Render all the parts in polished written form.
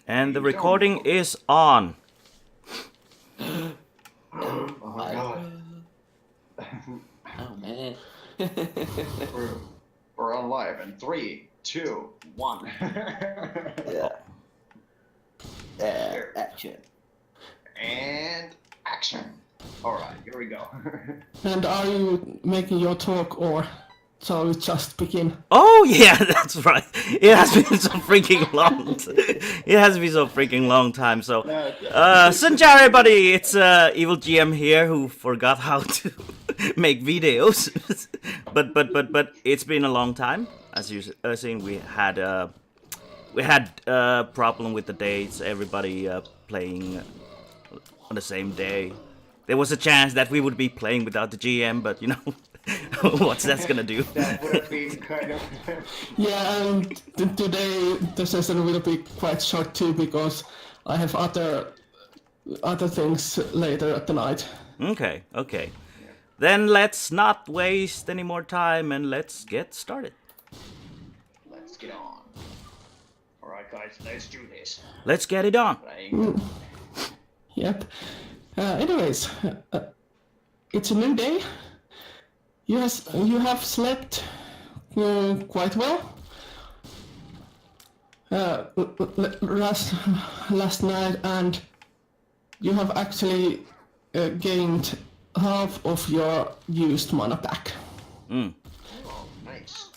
And the recording is on. Oh my god. Oh man. We're on live in 3, 2, 1. Yeah. Action. And action. Alright, here we go. And are you making your talk or shall we just begin? Oh yeah, that's right. It has been so freaking long. It has been so freaking long time. So, Sanjay, everybody, it's Evil GM here who forgot how to make videos. but it's been a long time. As you seen, we had problem with the dates. Everybody playing on the same day. There was a chance that we would be playing without the GM, but you know. What's that's gonna do? That would have been kind of... Yeah, and today the session will be quite short too because I have other things later at the night. Okay. Then let's not waste any more time and let's get started. Let's get on. Alright guys, let's do this. Let's get it on. Yep. Anyways, it's a new day. You have slept quite well. Last night, and you have actually gained half of your used mana back. Oh, nice.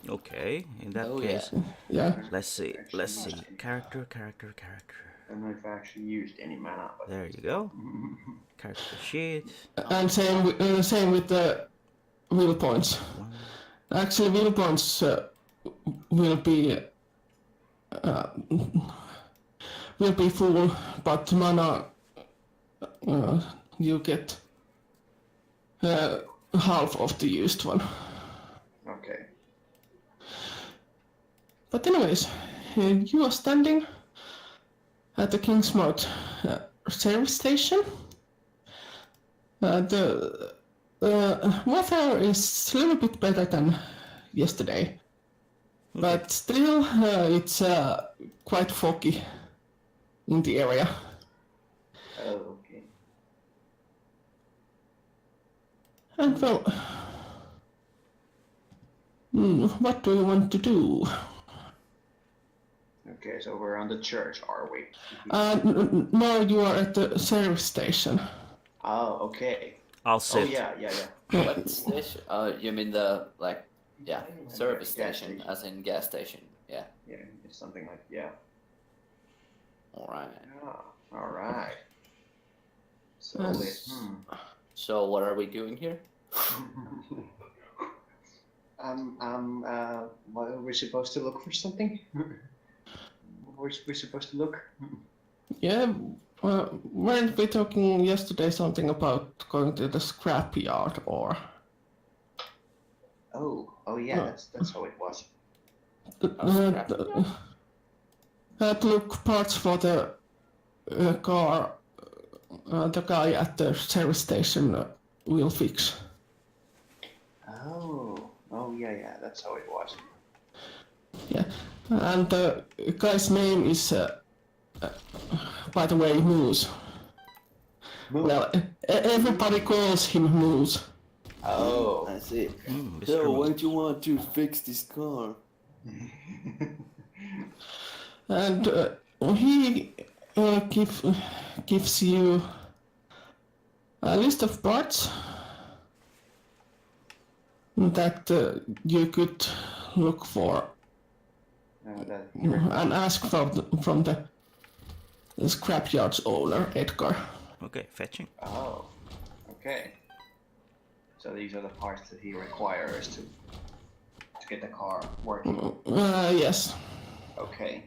Okay, in that Oh, case, Yeah. let's see. Character. I don't know if I actually used any mana, but... There you go. Character sheet. And same with the will points. Actually, will points will be full, but mana you get half of the used one. Okay. But anyways, you are standing at the Kingsmouth service station. The weather is a little bit better than yesterday, but still it's quite foggy in the area. Oh, okay. And well, what do you want to do? Okay, so we're on the church, are we? Now you are at the service station. Oh, okay. I'll Oh, sit. yeah. What station? Oh, you mean the service Gas station, station. as in gas station. Yeah. Yeah, it's something like, yeah. All right. Ah, alright. So, Yes. So what are we doing here? What are we supposed to look for something? We're supposed to look? Yeah, weren't we talking yesterday something about going to the scrapyard or? Oh yeah, that's how it was. Look parts for the car. The guy at the service station will fix. Oh yeah, that's how it was. Yeah, and the guy's name is, by the way, Moose. Well, everybody calls him Moose. Oh. I see. Mr. So Moose. why do you want to fix this car? And he gives you a list of parts that you could look for and ask from the scrapyard's owner, Edgar. Okay, fetching. Oh, okay. So these are the parts that he requires to get the car working. Yes. Okay.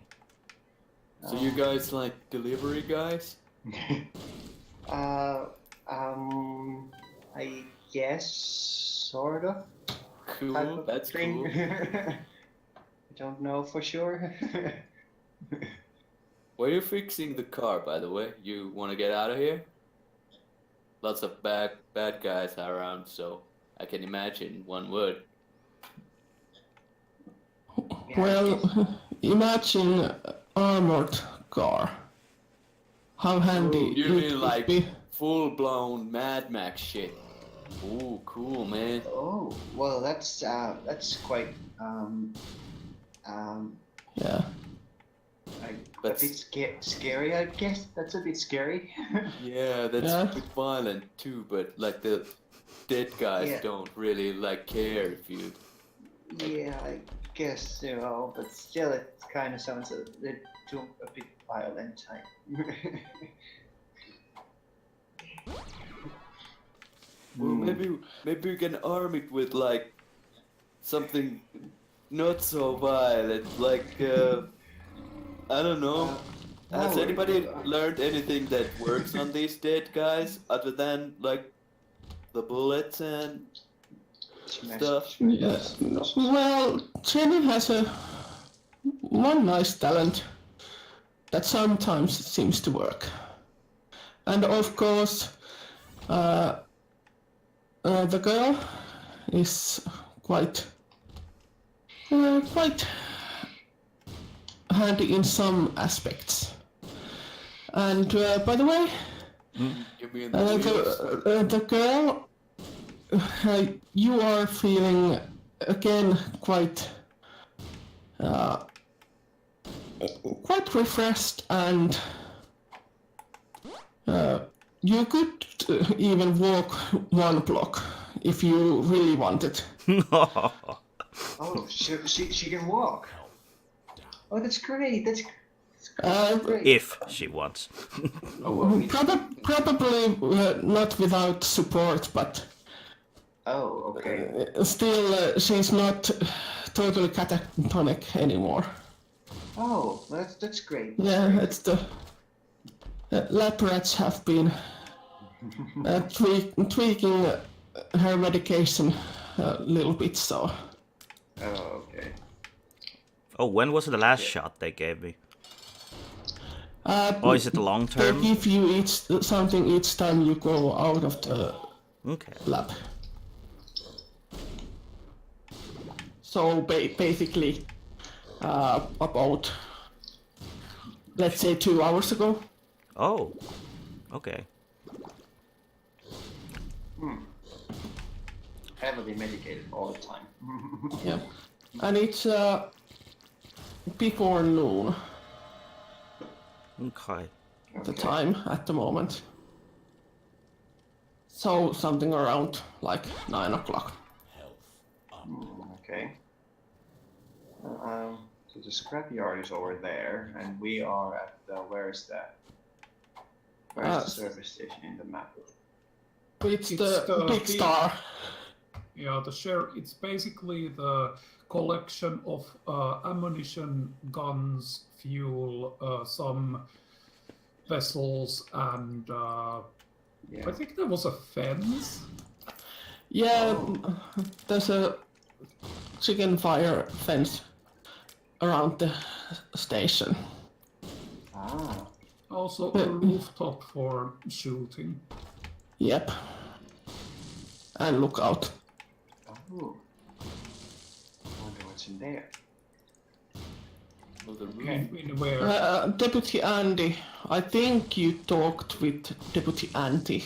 So you guys like delivery guys? I guess sort of. Type Cool. of That's thing. cool. I don't know for sure. Where are you fixing the car, by the way? You want to get out of here? Lots of bad guys around, so I can imagine one would. Well, imagine armored car. How handy You it mean would like be. full-blown Mad Max shit? Ooh, cool, man. Oh, well, that's quite Yeah. a bit scary, I guess. That's a bit scary. Yeah, that's Yeah. a bit violent too, but like the dead guys Yeah. don't really like care if you. Yeah, I guess so, but still, it kind of sounds a bit violent. Well, maybe we can arm it with like something not so violent, like I don't know. Has no, anybody learned anything that works on these dead guys other than like the bullets and stuff? Yeah. Well, Jenny has one nice talent that sometimes seems to work. And of course, the girl is quite handy in some aspects. And by the way, You mean the wheels? the girl, you are feeling again quite refreshed, and you could even walk 1 block if you really wanted. Oh, she can walk. Oh, that's great. That's great. If she wants. Probably not without support, but Oh, okay. still she's not totally catatonic anymore. Oh, that's great. Yeah, it's the lab rats have been tweaking her medication a little bit, so. Oh, okay. Oh, when was the last shot they gave me? Or is it long They term? give you something each time you go out of the Okay. lab. So basically, about, let's say 2 hours ago. Oh. Okay. Heavily medicated all the time. Yeah. And it's before noon, Okay. the time at the moment. So something around like 9 o'clock. Okay. So the scrapyard is over there, and we are at the where's the service station in the map? It's It's the the big big- star. Yeah, it's basically the collection of ammunition, guns, fuel, some vessels, and Yeah. I think there was a fence. Yeah, there's a chicken fire fence around the station. Ah. Also a rooftop for shooting. Yep. And look out. Oh. Wonder what's in there. Oh, the roof. In where? Deputy Andy, I think you talked with Deputy Andy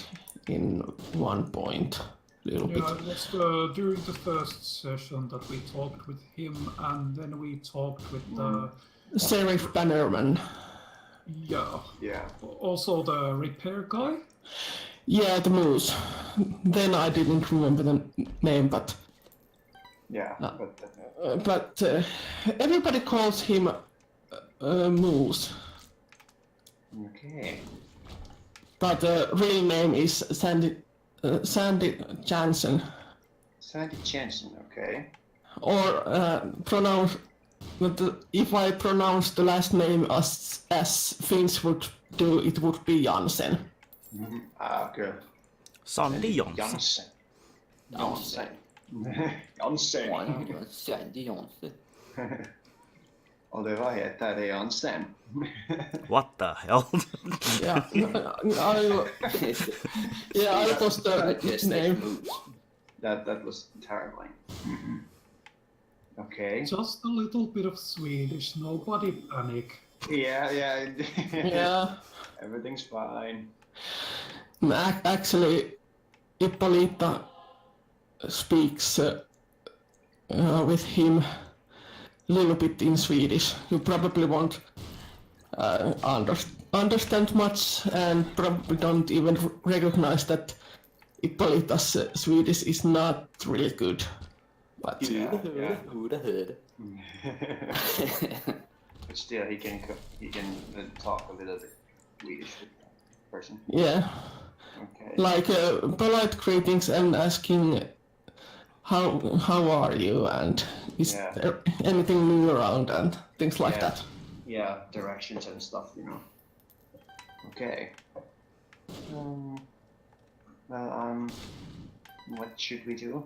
in one point, little bit. Yeah, it was during the first session that we talked with him, and then we talked with the Sheriff Bannerman. Yeah. Also the repair guy. Yeah, the moose. Then I didn't remember the name, but Yeah. No. But everybody calls him Moose. okay. But the real name is Sandy Jansen, Sandy Jensen. Okay. or if I pronounce the last name as Finns would do, it would be Jansen. Ah, good. Sandy Johnson. Jansen. Jansen. Jansen. Sandy Johnson. Och det vad heter det Jansen? What the hell? Yeah, I was the name. That was terrible. Okay. Just a little bit of Swedish, nobody panic. Yeah. Yeah. Everything's fine. Actually, Ippolita speaks with him a little bit in Swedish. You probably won't understand much and probably don't even recognize that Ippolita's Swedish is not really good. But Who'da heard? But still, he can talk a little bit Swedish with the person. yeah, Okay. like polite greetings and asking how are you and is Yeah. there anything new around and things like Yeah. that. Yeah, directions and stuff, Okay. Well, what should we do?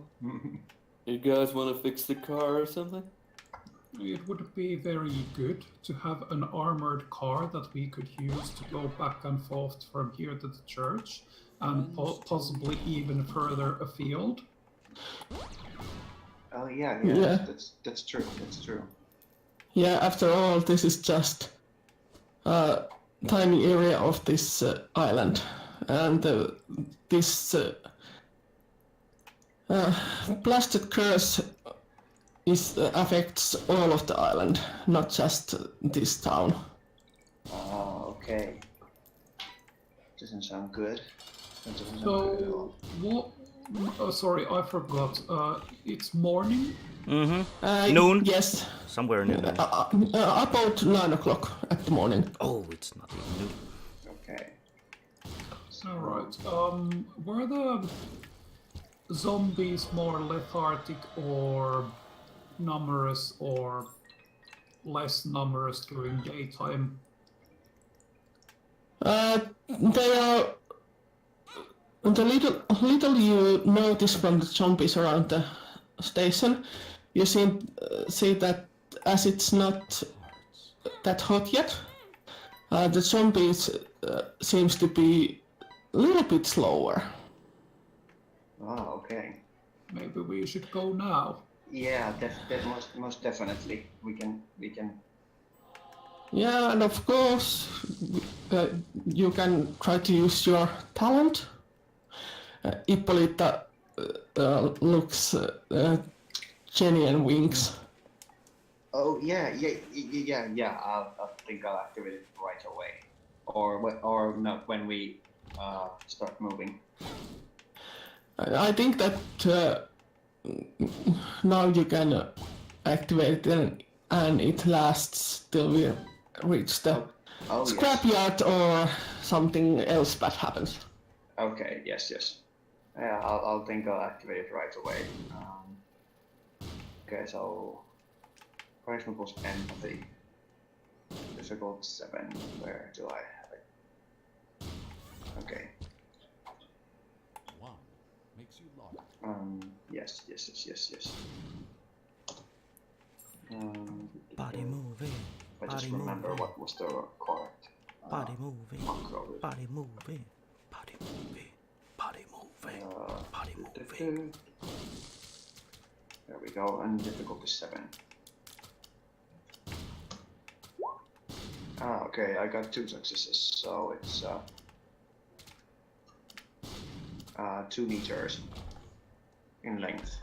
You guys want to fix the car or something? It would be very good to have an armored car that we could use to go back and forth from here to the church and possibly even further afield. Oh yeah. Yeah. That's true. That's true. Yeah, after all, this is just a tiny area of this island, and this blasted curse affects all of the island, not just this town. Oh, okay. Doesn't sound good. That doesn't sound good at all. So, what? Sorry, I forgot. It's morning. Noon? Yes, Somewhere in the about 9 o'clock at the morning. Oh, it's not even noon. Okay. All right. Were the zombies more lethargic or numerous or less numerous during daytime? They are the little you notice from the zombies around the station. You see that as it's not that hot yet, the zombies seems to be a little bit slower. Oh, okay. Maybe we should go now. Yeah, most definitely. We can. Yeah, and of course you can try to use your talent. Ippolita looks Jenny and winks. Oh yeah. I think I'll activate it right away, or not when we start moving. I think that now you can activate it and it lasts till we reach the Oh yes. scrapyard or something else bad happens. Okay. Yes. Yeah, I'll think I'll activate it right away. Okay, so charisma plus empathy. Difficult 7. Where do I have it? Okay. Makes you lock. Yes. Body moving. I just Body remember moving. what was the correct. Body moving. macro. Body moving. Body moving. Body moving. Body moving. There we go, and difficulty 7. Okay, I got 2 successes, so it's 2 meters in length.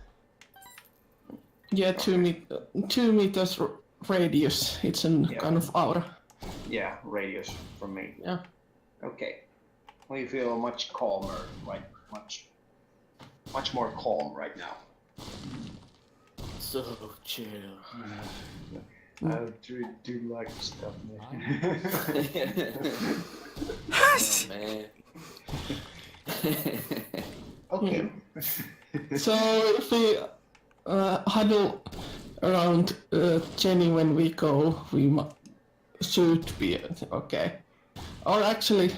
Yeah, 2 meters radius. It's an Yeah. kind of aura. Yeah, radius from me. Yeah. Okay. Well, you feel much calmer, like much more calm right now. So chill. I do like stuff, man. Oh, man. Okay. So if we huddle around Jenny when we go, we should be okay. Or actually,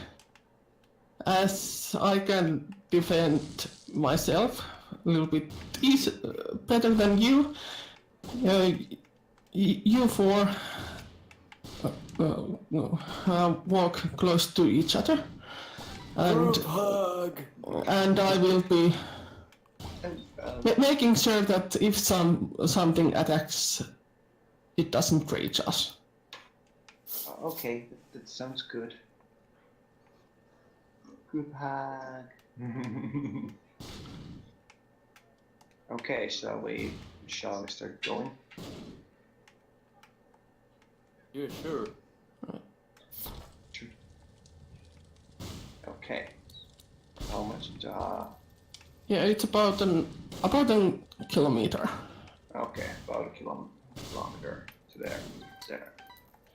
as I can defend myself a little bit better than you, you four walk close to each other, and Hug. and I will be making sure that if something attacks, it doesn't reach us. Okay, that sounds good. Group hug. Okay, shall we start going? Yeah, sure. Okay. How much? Yeah, it's about a kilometer. Okay, about a kilometer to there. There.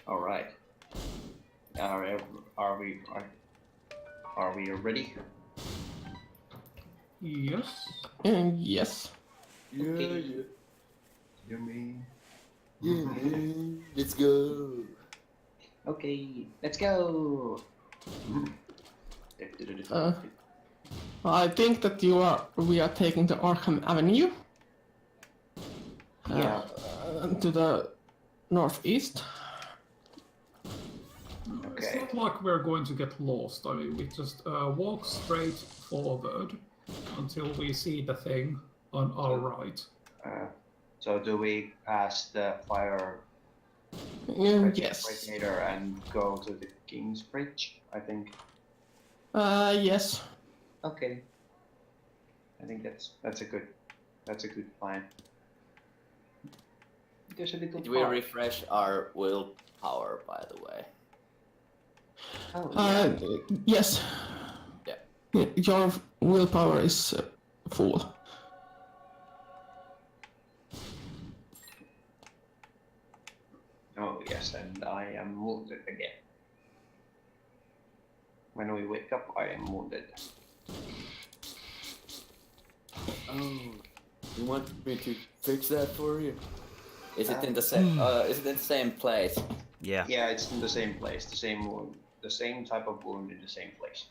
All right. Are we ready? Yes. Yes. Yeah, Okay. yeah. You mean? Yeah, man. Let's go. Okay, let's go. I think that we are taking the Arkham Avenue. Yeah. To the northeast. It's Okay. not like we're going to get lost. I mean, we just walk straight forward until we see the thing on our right. So do we pass the fire Yes. radiator and go to the King's Bridge? I think. Yes. Okay. I think that's a good plan. There's a little Did we park. refresh our willpower, by the way? Oh, yeah. Yes. Yeah. Your willpower is full. Oh yes, and I am wounded again. When we wake up, I am wounded. Oh, you want me to fix that for you? Is it in the same? Is it in the same place? Yeah. Yeah, it's in the same place, the same wound, the same type of wound in the same place.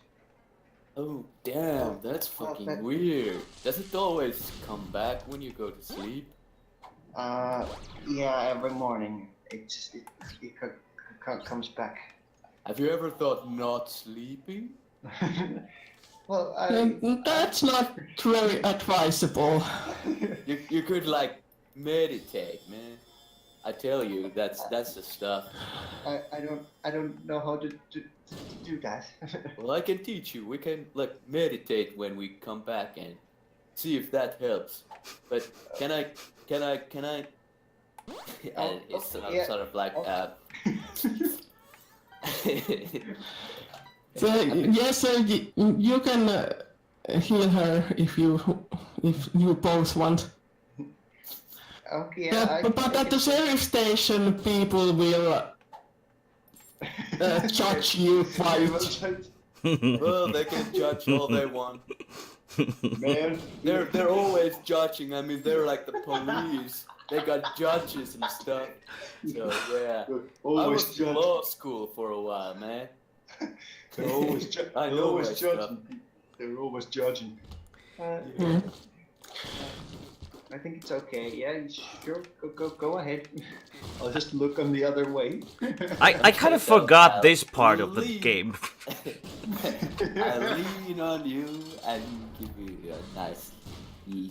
Oh, damn, that's fucking weird. Does it always come back when you go to sleep? Yeah, every morning it comes back. Have you ever thought not sleeping? Well, That's not very advisable. You could like meditate, man. I tell you, that's the stuff. I don't know how to do that. Well, I can teach you. We can like meditate when we come back and see if that helps. But can I? And it's yeah. sort of like Yes, you can heal her if you both want. Okay, But at the sheriff station, people will judge you quite. well, they can judge all they want. Man, They're always judging. I mean, they're like the police. They got judges and stuff. So yeah, I was in law school for a while, man. They're always I know my stuff. They're always judging. I think it's okay. Yeah, sure. Go ahead. I'll just look on the other way. I kind of forgot this part of the game. I lean on you and give you a nice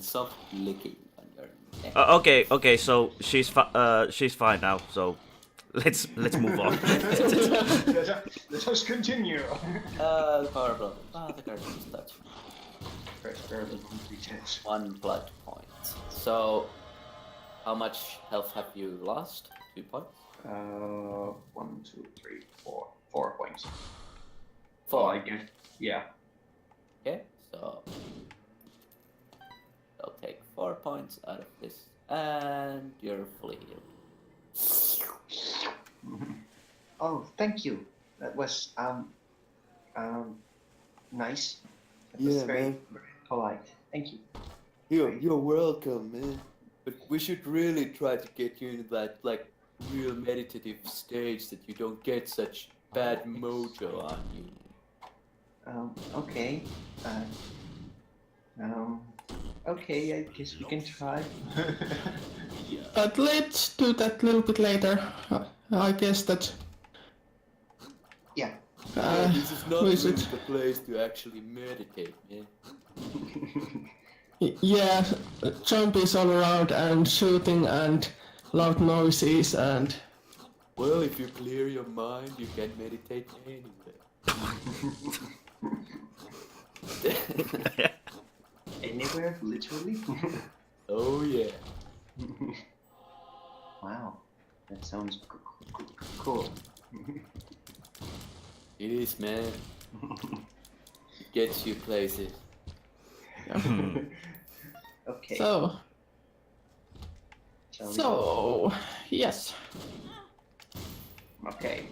soft licking on your neck. Okay, so she's fine now. So let's move on. Let us continue. The power blow. The curtains touch. Barely completed. 1 blood point. So, how much health have you lost? 2 points? 1, 2, 3, 4. 4 points. 4. Well, I guess. Yeah. Okay, so I'll take 4 points out of this, and you're fully healed. Oh, thank you. That was nice. That Yeah, was very, man. very polite. Thank you. You're welcome, man. But we should really try to get you into that like real meditative stage that you don't get such bad mojo on you. Okay. Okay, I guess we can try. But let's do that a little bit later. I guess that. Yeah. This is not who really is it? the place to actually meditate, man. Yeah, zombies all around and shooting and loud noises and Well, if you clear your mind, you can meditate anywhere. Anywhere, literally. Oh yeah. Wow, that sounds cool. It is, man. It gets you places. Okay. So, shall we go? so yes. Okay.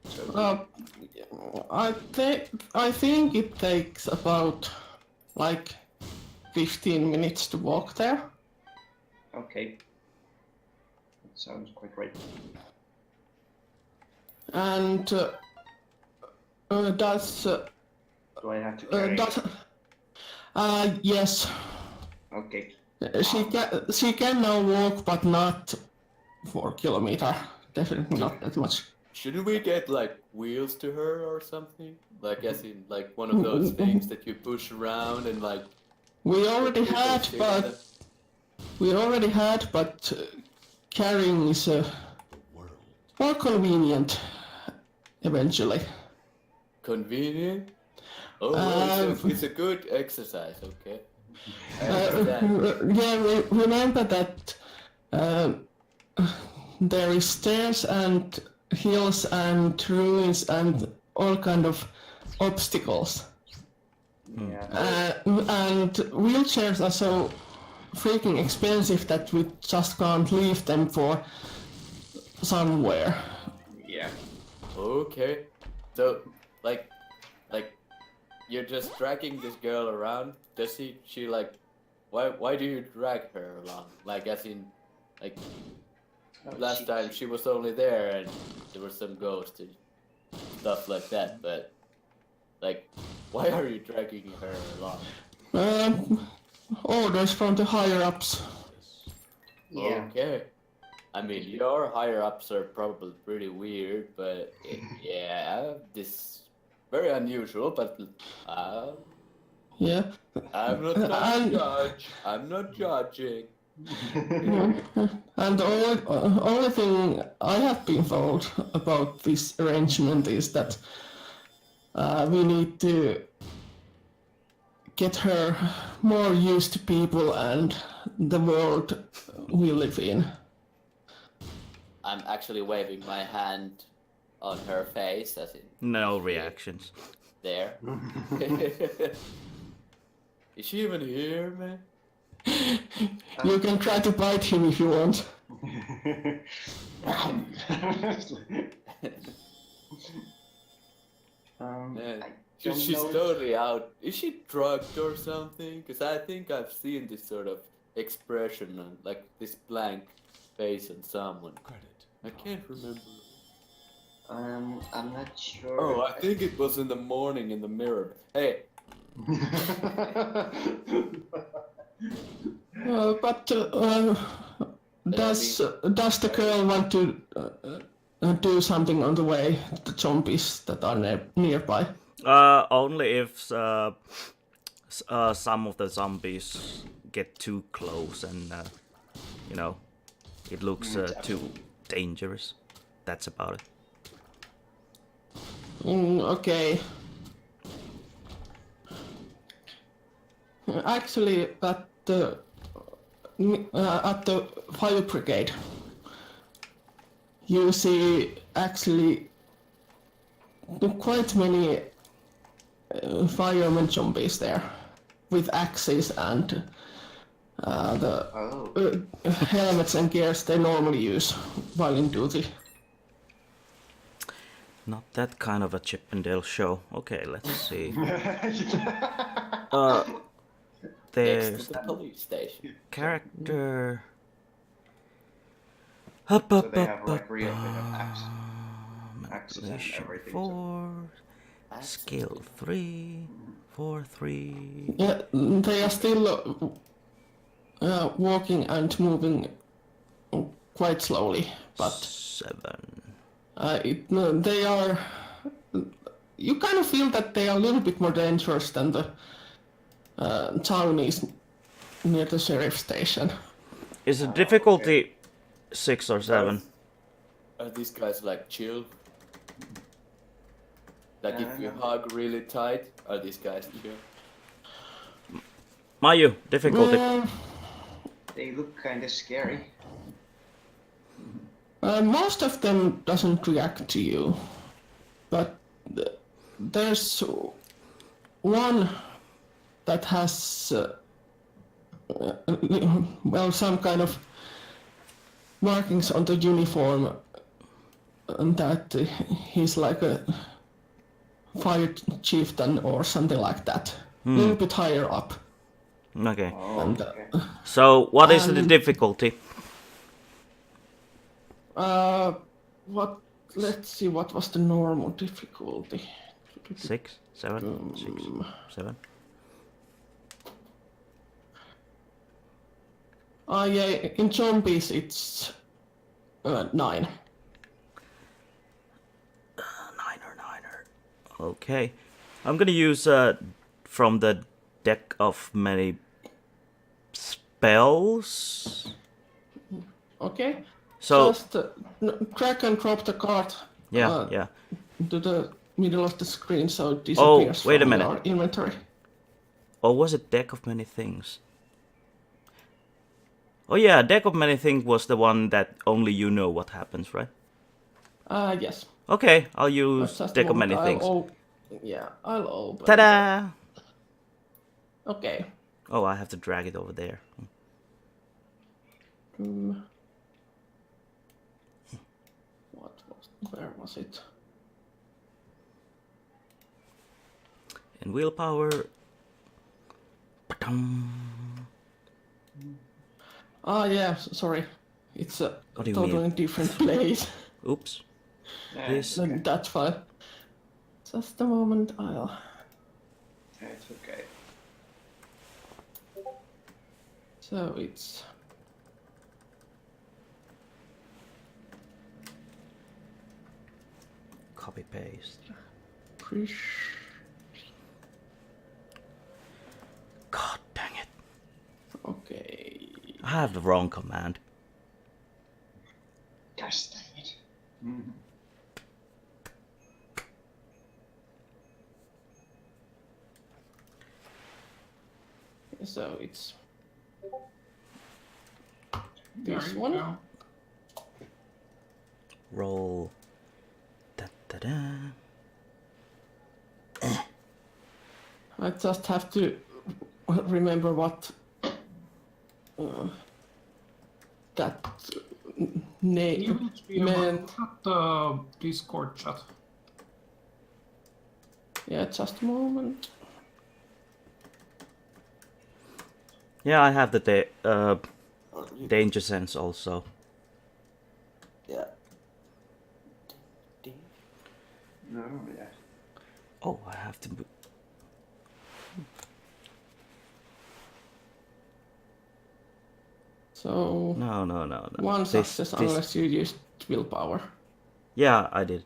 So I think it takes about like 15 minutes to walk there. okay. That sounds quite great. And does Do I have to carry? yes, Okay. she can now walk, but not 4 kilometer. Definitely not that much. Shouldn't we get like wheels to her or something? Like as in like one of those things that you push around and like. We already people had, sit on them? but carrying is more convenient eventually. Convenient? Oh, well, it's a good exercise, okay? I understand. Yeah, remember that there is stairs and hills and ruins and all kind of obstacles. Yeah. And wheelchairs are so freaking expensive that we just can't leave them for somewhere. Yeah. Okay. So, like, you're just dragging this girl around. Does she like, why do you drag her along? Like, as in, like, last time she was only there and there were some ghosts and stuff like that, but, like, why are you dragging her along? Orders from the higher ups. Yeah. Okay. I mean, your higher ups are probably pretty weird, but yeah, this very unusual. But Yeah. I'm not gonna judge. I'm not judging. And the only thing I have been told about this arrangement is that we need to get her more used to people and the world we live in. I'm actually waving my hand on her face, as in No reactions. there. Is she even here, man? You can try to bite him if you want. Man, I don't she's know. totally out. Is she drugged or something? Because I think I've seen this sort of expression on, like, this blank face on someone. I can't remember. I'm not sure. Oh, I think it was in the morning in the mirror. Hey, But does the girl want to do something on the way? The zombies that are nearby. Only if some of the zombies get too close and it looks too dangerous. That's about it. Okay. Actually, at the fire brigade, you see actually quite many firemen zombies there, with axes and the helmets and gears they normally use while in duty. Not that kind of a Chip and Dale show. Okay, let's see. next There's to the police station. character. So they have like real bit of access and Manipulation everything. 4, skill 3, 4, 3. Yeah, they are still walking and moving quite slowly, but 7. they are. You kind of feel that they are a little bit more dangerous than the townies near the sheriff station. Is the difficulty 6 or 7? Are these guys like chill? Like if you No. hug really tight, are these guys chill? Mayu, difficulty. They look kind of scary. Most of them doesn't react to you, but there's one that has well, some kind of markings on the uniform, and that he's like a fire chieftain or something like that, a little bit higher up. Okay. Oh, And, okay. So, what is the difficulty? What? Let's see. What was the normal difficulty? 6, 7, 6, 7. Yeah. In zombies, it's 9. Niner. Okay. I'm gonna use from the deck of many spells. Okay. So Just drag and drop the card. yeah. To the middle of the screen, so it disappears wait a from minute. your inventory. Or was it deck of many things? Oh yeah, deck of many things was the one that only you know what happens, right? Yes. Okay, I'll use Just a deck of many moment, things. I'll open. Ta-da! Okay. Oh, I have to drag it over there. Where was it? And willpower. Pa-dum. Yeah. Sorry, it's a What do you totally mean? different place. Oops. Yeah, This. That's fine. Just a moment. I'll. it's okay. So it's. Copy paste. God dang it. Okay. I have the wrong command. Gosh dang it. So it's There this you one. go. Roll. Da-da-da. I just have to remember what that name Evil GM, meant. look at the Discord chat. Yeah, just a moment. Yeah, I have the danger sense also. Yeah. No, yeah. Oh, I have to. So No. one This- success this- unless you used willpower. Yeah, I did.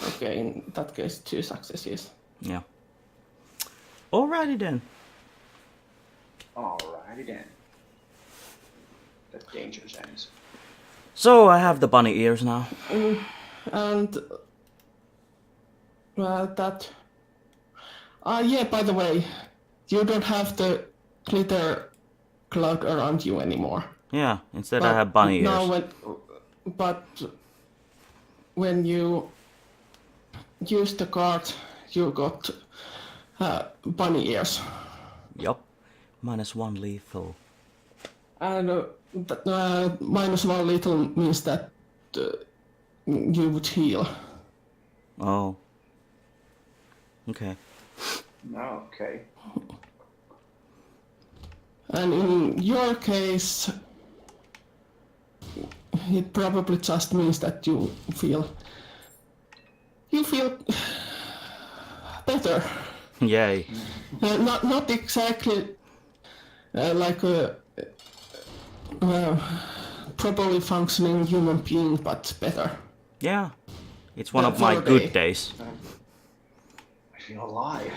Okay, in that case, 2 successes. Yeah. Alrighty then. Alrighty then. The danger sense. So I have the bunny ears now. And that. Yeah. By the way, you don't have the glitter cloud around you anymore. Yeah, instead I have bunny now ears. when you use the card, you got bunny ears, Yup. -1 lethal. and -1 little means that you would heal. Oh. Okay. No, okay. And in your case, it probably just means that you feel better. Yay. Not exactly like a properly functioning human being, but better. Yeah. It's one Yeah, of my for a good day. days. I feel alive.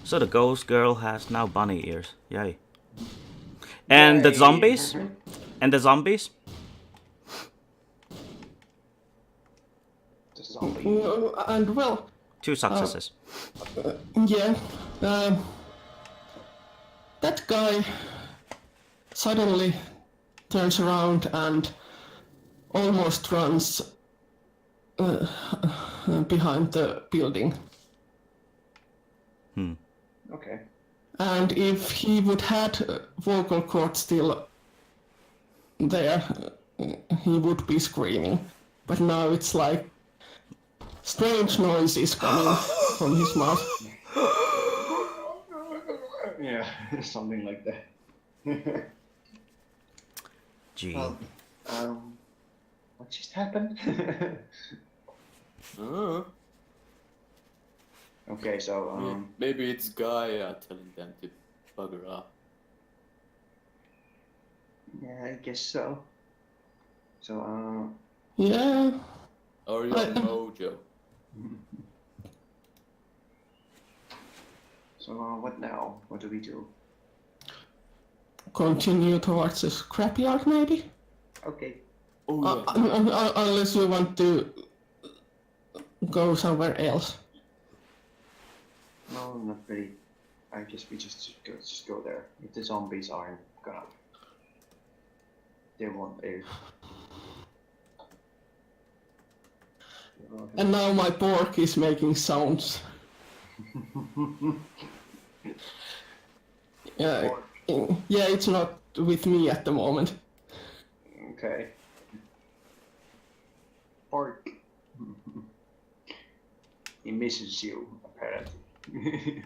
So the ghost girl has now bunny ears. Yay. And the Yay. zombies? And the zombies? The zombie. And well, 2 successes. yeah, that guy suddenly turns around and almost runs behind the building. Okay. And if he would had vocal cords still there, he would be screaming. But now it's like strange noises coming from his mouth. Yeah, something like that. Gee. Well, what just happened? Okay, so Maybe it's Gaia telling them to bugger off. yeah, I guess so. So Yeah, Or your mojo. so what now? What do we do? continue towards the scrapyard maybe? Okay. Oh yeah. Unless you want to go somewhere else. No, not really. I guess we just go there. If the zombies aren't gonna, they won't. And now my pork is making sounds. Yeah, it's not with me at the moment. Okay. Pork. He misses you, apparently.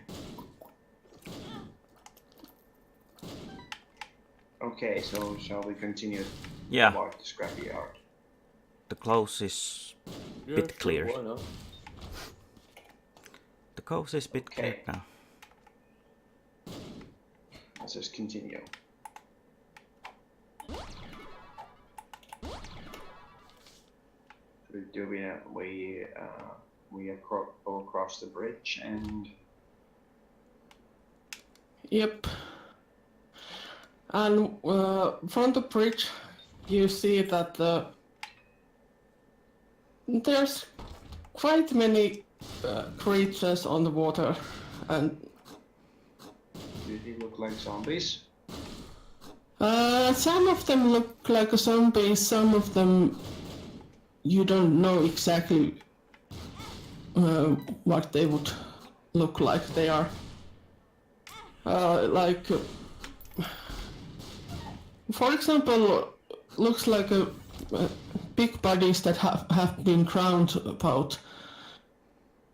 Okay, so shall we continue Yeah, about the scrapyard? the close is Yeah, bit sure, clear. why not? The coast is bit clear Okay. now. Let's just continue. We go across the bridge and Yep. And from the bridge, you see that there's quite many creatures on the water, and do they look like zombies? some of them look like a zombie, some of them you don't know exactly what they would look like. They are for example, looks like big bodies that have been drowned about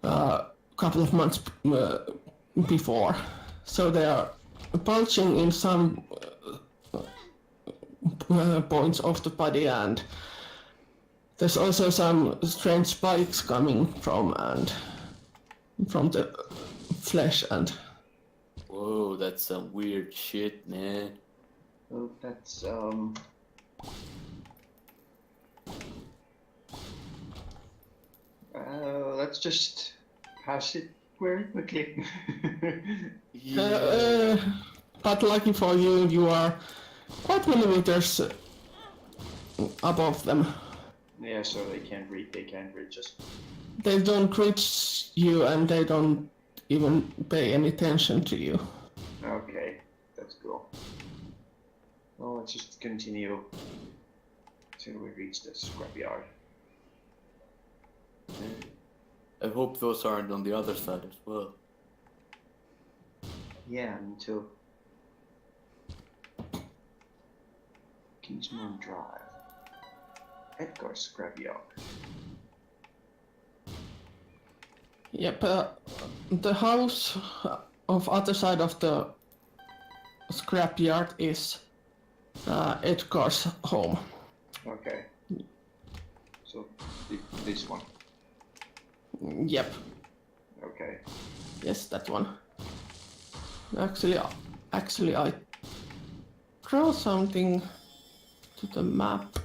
a couple of months before. So they are bulging in some points of the body, and there's also some strange spikes coming from the flesh. And Whoa, that's some weird shit, man. Well, that's let's just pass it very quickly. but lucky for you, you are quite many meters above them. Yeah, so they can't reach us. They don't reach you, and they don't even pay any attention to you. Okay, that's cool. Well, let's just continue till we reach the scrapyard. I hope those aren't on the other side as well. Yeah, me too. Kingsman Drive. Edgar's scrapyard. Yep, the house of other side of the scrapyard is Edgar's home. Okay. So this one. Yep, Okay. yes, that one. Actually, I draw something to the map.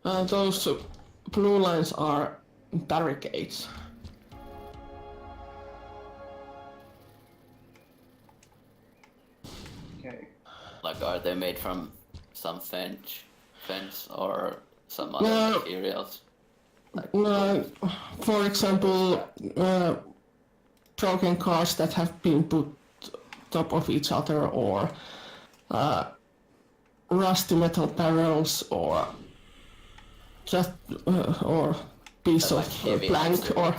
Those blue lines are barricades. Okay. Like, are they made from some fence or some other No. materials? Like, For example, broken cars that have been put top of each other, or rusty metal barrels, or just or piece like of heavy plank, or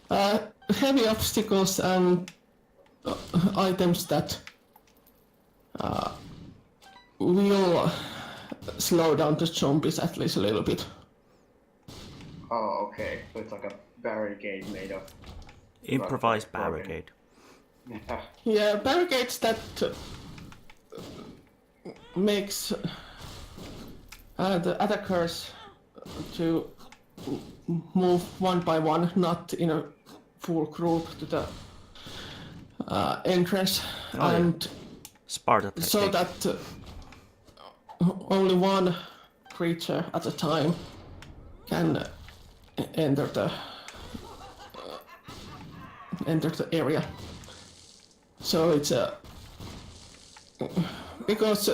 obstacles. heavy obstacles and items that will slow down the zombies at least a little bit. Oh, okay. So it's like a barricade made of Improvised broken. barricade. Yeah. Yeah, barricades that makes the attackers to move one by one, not in a full group to the entrance, Oh, yeah. and Sparta so technique. that only one creature at a time can enter the area. So it's because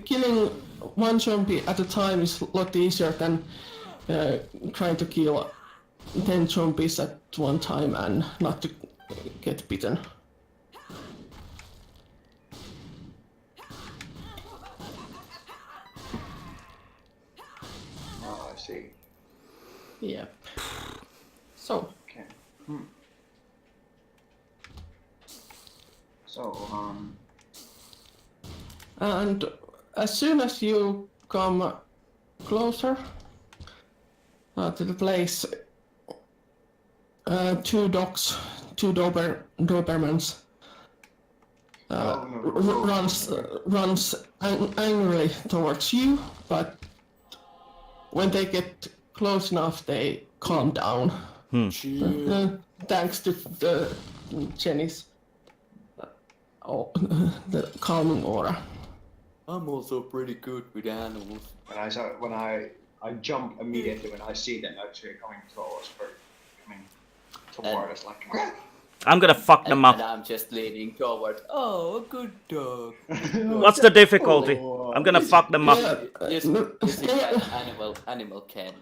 killing one zombie at a time is a lot easier than trying to kill 10 zombies at one time and not to get bitten. Oh, I see. Yeah. So, Okay. So, and as soon as you come closer to the place, two dogs, two Dobermans runs angrily towards you, but when they get close enough, they calm down. Thanks to the Jenny's the calming aura. I'm also pretty good with animals. when I jump immediately when I see them actually coming toward us, like. I'm gonna fuck them And up. I'm just leaning towards. Oh, a good dog. What's the difficulty? Oh. I'm gonna fuck them up. You see that animal can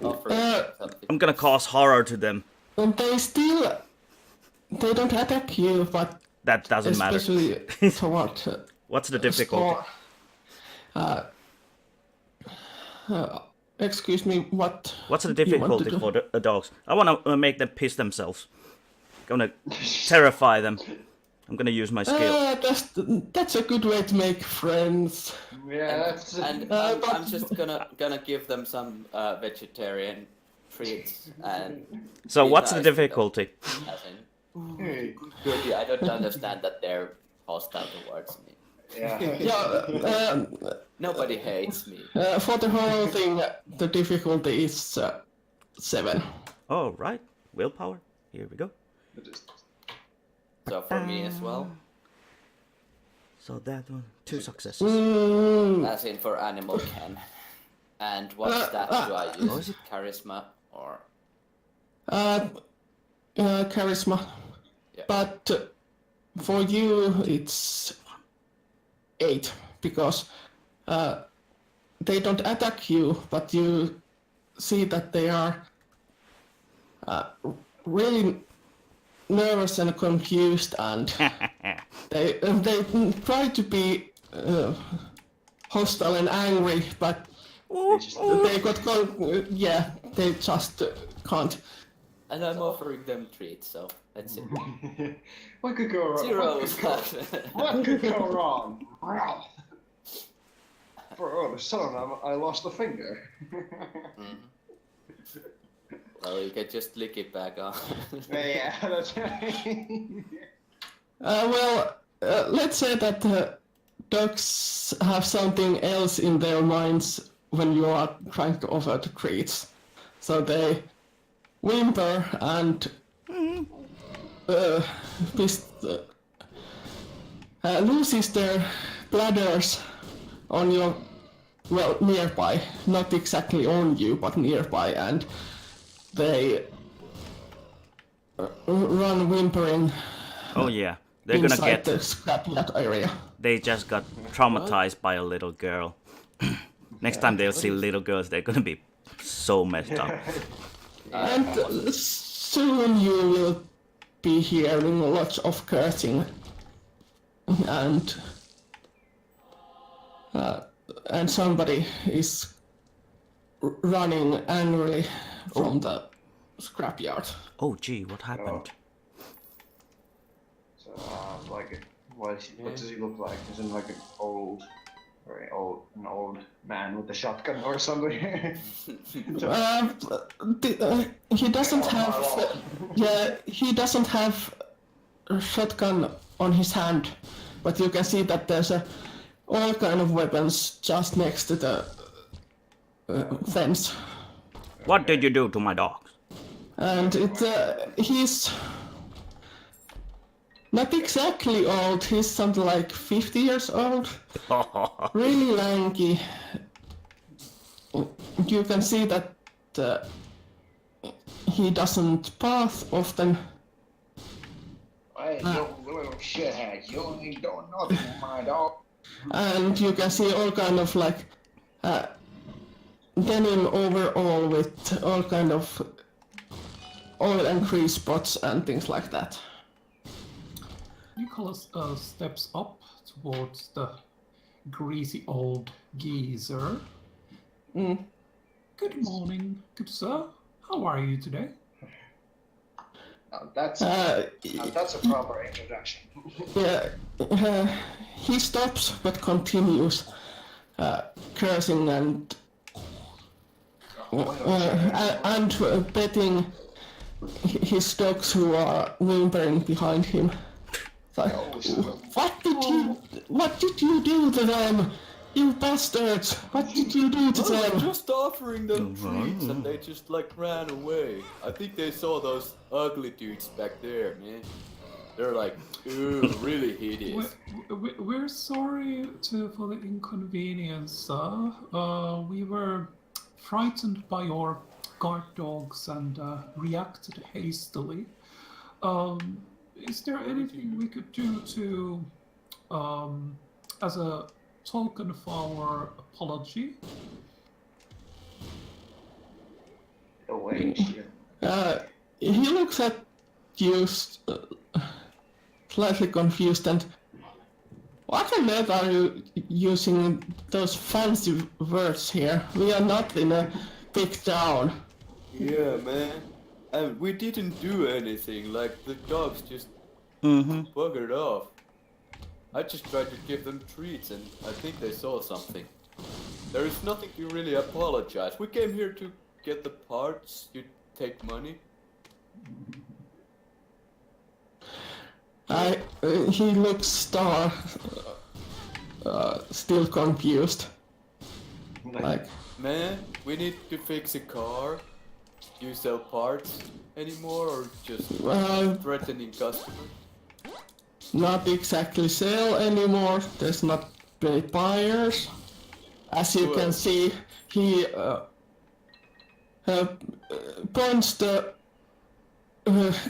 offer something. I'm gonna cause horror to them. And they don't attack you, but That doesn't matter. especially toward What's the difficulty? excuse me, what? What's the you want to difficulty do? for the dogs? I wanna make them piss themselves. Gonna terrify them. I'm gonna use my skill. That's a good way to make friends. Yeah, that's. And I'm just gonna give them some vegetarian treats and. So be what's the nice to them. difficulty? As in, good, I don't understand that they're hostile towards me. Yeah. Nobody hates me. For the whole thing, the difficulty is 7. Oh, right. Willpower. Here we go. So for me as well, So that one. 2 successes. as in for animal can. And what stat do I use? Charisma or Charisma. Yeah. But for you, it's 8 because they don't attack you, but you see that they are really nervous and confused, and they try to be hostile and angry, but they they just can't. and I'm offering them treats, so that's it. What could go wrong? Zero. What could go wrong? For all of a sudden, I lost a finger. Well, you can just lick it back on. Yeah, that's right. Let's say that dogs have something else in their minds when you are trying to offer the treats. So they whimper and loses their bladders on your well, nearby, not exactly on you, but nearby, and they run whimpering Oh yeah, they're gonna inside get. the scrapyard area. They just got traumatized by a little girl. Next time they'll see little girls, they're gonna be so messed up. And soon you will be hearing lots of cursing, and somebody is running angrily from the scrapyard. Oh gee, what happened? So, what does he look like? Is he like an old, an old man with a shotgun or something? He doesn't have. He doesn't have a shotgun on his hand, but you can see that there's all kind of weapons just next to the fence. What did you do to my dogs? And he's not exactly old, he's something like 50 years old. Really lanky. You can see that he doesn't bath often. Hey, you little shithead, you ain't doing nothing with my dog. And you can see all kind of like denim overall with all kind of oil and grease spots and things like that. Nicholas steps up towards the greasy old geezer. Good morning, good sir. How are you today? That's a proper introduction. Yeah, he stops but continues cursing and petting his dogs who are whimpering behind him. Like, what did you do to them? You bastards! What did you do to I was them? just offering them treats and they just like ran away. I think they saw those ugly dudes back there, man. They're like, ooh, really hideous. We're sorry for the inconvenience, sir. We were frightened by your guard dogs and reacted hastily. Is there anything we could do to, as a token of our apology? He looks at you slightly confused and what on earth are you using those fancy words here? We are not in a big town. Yeah, man. And we didn't do anything, like the dogs just buggered off. I just tried to give them treats and I think they saw something. There is nothing to really apologize. We came here to get the parts, you take money. He looks still confused. Like, Man, we need to fix a car. Do you sell parts anymore or just threatening customers? not exactly sale anymore. There's not many buyers. As you can see, he points the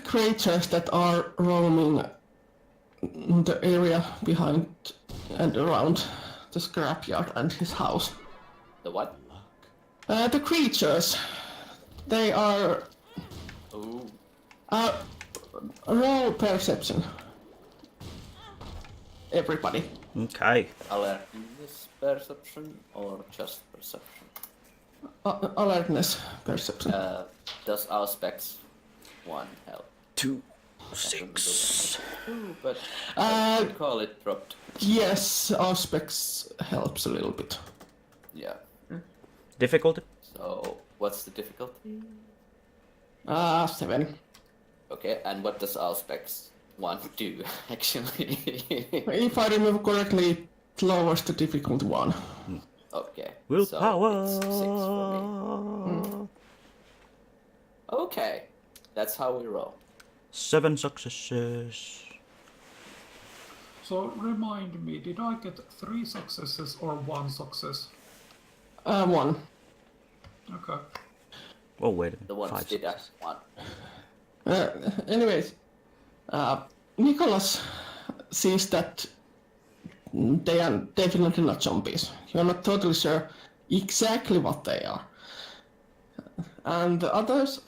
creatures that are roaming the area behind and around the scrapyard and his house. The what? The creatures, they are Oh, roll perception. Everybody. Okay. alertness perception or just perception? Alertness perception. Does our specs 1 help? 2, 6. Ooh, but I would call it dropped. Yes, aspects helps a little bit. Yeah. Difficulty? So, what's the difficulty? 7. Okay, and what does our specs 1 do, actually? If I remember correctly, it lowers the difficulty 1. Okay. Willpower. So it's 6 for me. Okay. That's how we roll. 7 successes. So remind me, did I get 3 successes or 1 success? One. Okay. Oh, wait a minute. The one 5, did 6. as one. Anyways, Nicholas sees that they are definitely not zombies. You're not totally sure exactly what they are. And the others,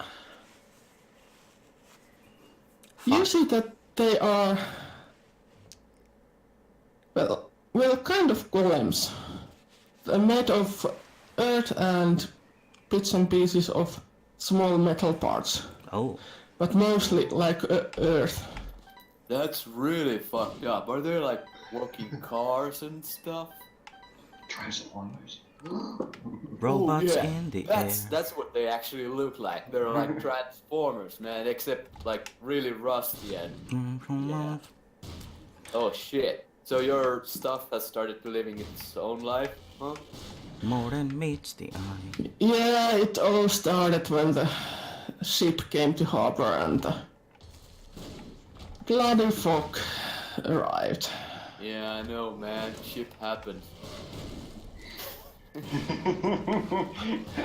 you 5. see that they are, well, kind of golems. They're made of earth and bits and pieces of small metal parts, Oh. but mostly like earth. That's really fucked up. Are there like walking cars and stuff? Transformers. Robots yeah. in the That's air. that's what they actually look like. They're like Transformers, man, except like really rusty and yeah. Oh shit. So your stuff has started to living its own life, huh? More than meets the eye. Yeah, it all started when the ship came to harbor and the bloody fog arrived. Yeah, I know, man. Shit happens.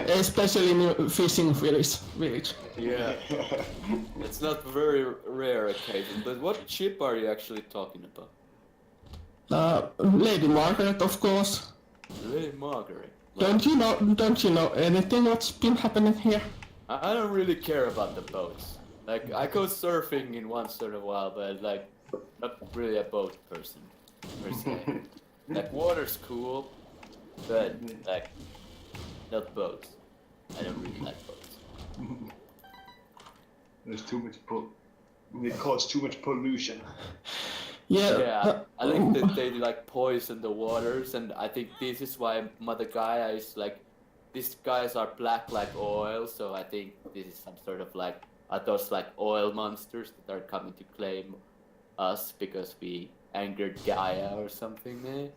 Especially in a fishing village. Yeah. It's not very rare occasion, but what ship are you actually talking about? Lady Margaret, of course. Lady Margaret. Don't you know anything what's been happening here? I don't really care about the boats. Like, I go surfing in once in a while, but like, not really a boat person, per se. Like, water's cool, but like, not boats. I don't really like boats. There's too much it causes too much pollution. Yeah, I think that they like poison the waters, and I think this is why Mother Gaia is like, these guys are black like oil, so I think this is some sort of like, are those like oil monsters that are coming to claim us because we angered Gaia or something, man?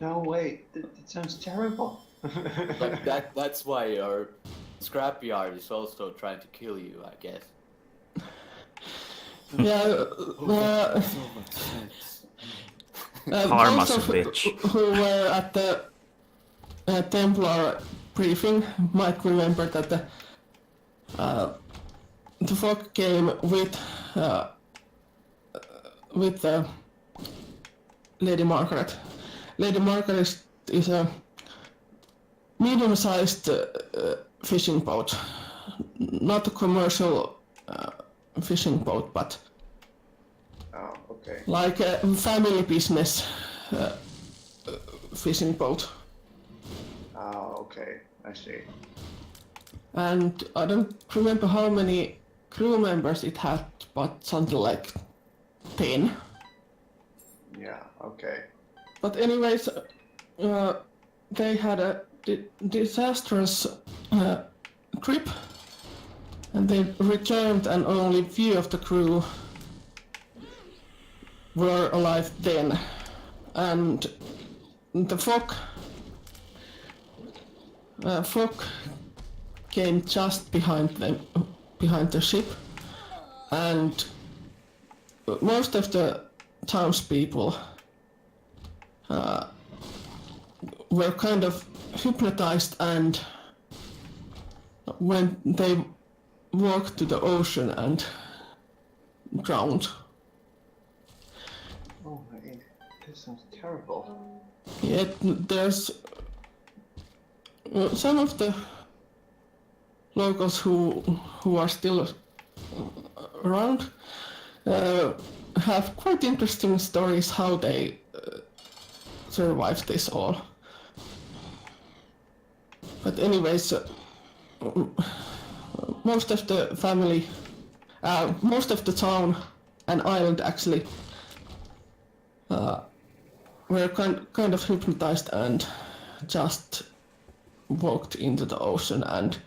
No way, that sounds terrible. Like that's why your scrapyard is also trying to kill you, I guess. Yeah, So much sense. Karma's those a bitch. who were at the Templar briefing might remember that the fog came with Lady Margaret. Lady Margaret is a medium-sized fishing boat, not a commercial fishing boat, but Oh, okay. like a family business fishing boat. Oh, okay. I see. And I don't remember how many crew members it had, but something like 10. Yeah, okay. But anyways, they had a disastrous trip, and they returned, and only few of the crew were alive then. And the fog came just behind them, behind the ship, and most of the townspeople were kind of hypnotized, and when they walked to the ocean and drowned. Oh, this sounds terrible. Yet there's some of the locals who are still around have quite interesting stories how they survived this all. But anyways, most of the family, most of the town and island actually were kind of hypnotized and just walked into the ocean, and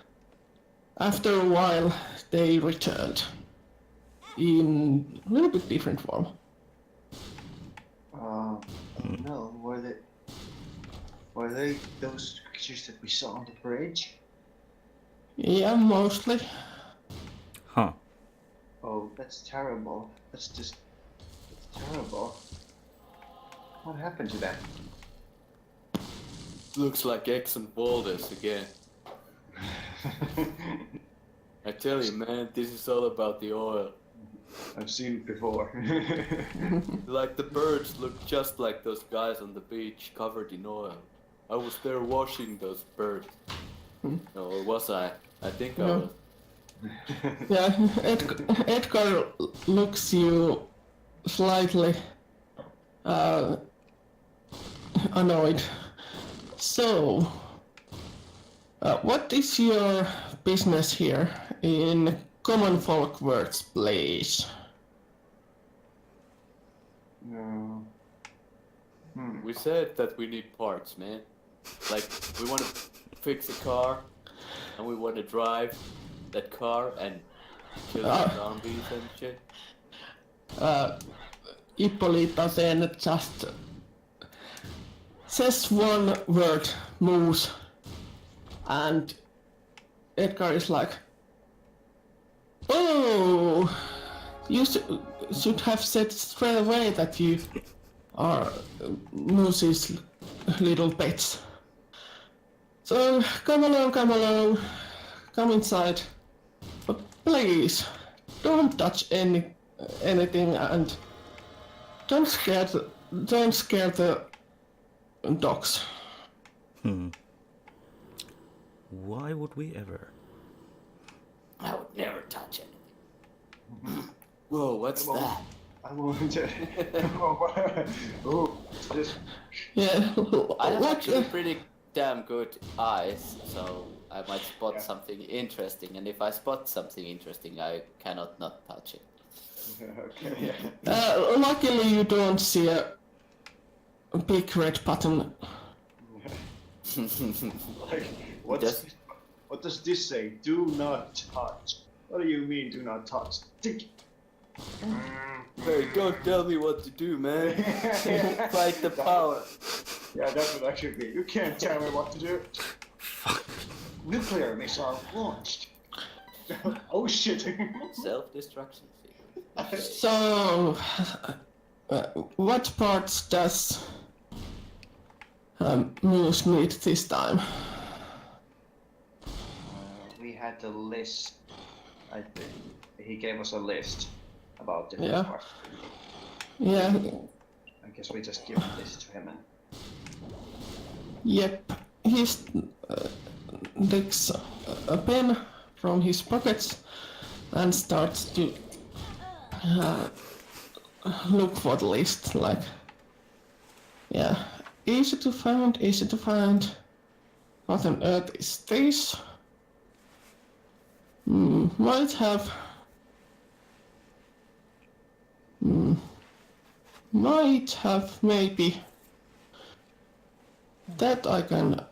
after a while they returned in a little bit different form. No, were they those creatures that we saw on the bridge? Yeah, mostly. Huh. Oh, that's terrible. That's terrible. What happened to them? Looks like X and boulders again. I tell you, man, this is all about the oil. I've seen it before. Like the birds look just like those guys on the beach covered in oil. I was there washing those birds. No, or was I? I think I No. was. Yeah, Edgar looks you slightly annoyed. So, what is your business here in common folk words, please? No. We said that we need parts, man. Like, we want to fix a car, and we want to drive that car and kill the zombies and shit. Ippolita then just says one word, moose, and Edgar is like, oh, you should have said straight away that you are Moose's little pets. So come along, come inside. But please, don't touch anything and don't scare the dogs. Why would we ever? I would never touch it. Whoa, what's that? I want to. Oh, this. Yeah, I have what, actually pretty damn good eyes, so I might spot something interesting, and if I spot something interesting, I cannot not touch it. Okay. luckily you don't see a big red button. Like, what does this say? Do not touch. What do you mean, do not touch? Tick. Hey, don't tell me what to do, man. Fight the power. Yeah, that would actually be. You can't tell me what to do. Nuclear missile launched. Oh shit. Self-destruction sequence. So, what parts does Moose need this time? We had a list. I think he gave us a list about different Yeah. parts. Yeah, I guess we just give this to him and. yep. He takes a pen from his pockets and starts to look for the list. Like, yeah, easy to find. What on earth is this? Might have maybe that I can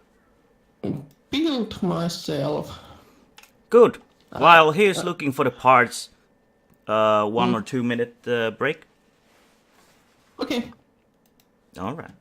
build myself. Good. While he is looking for the parts, 1 or 2 minute break. Okay. All right.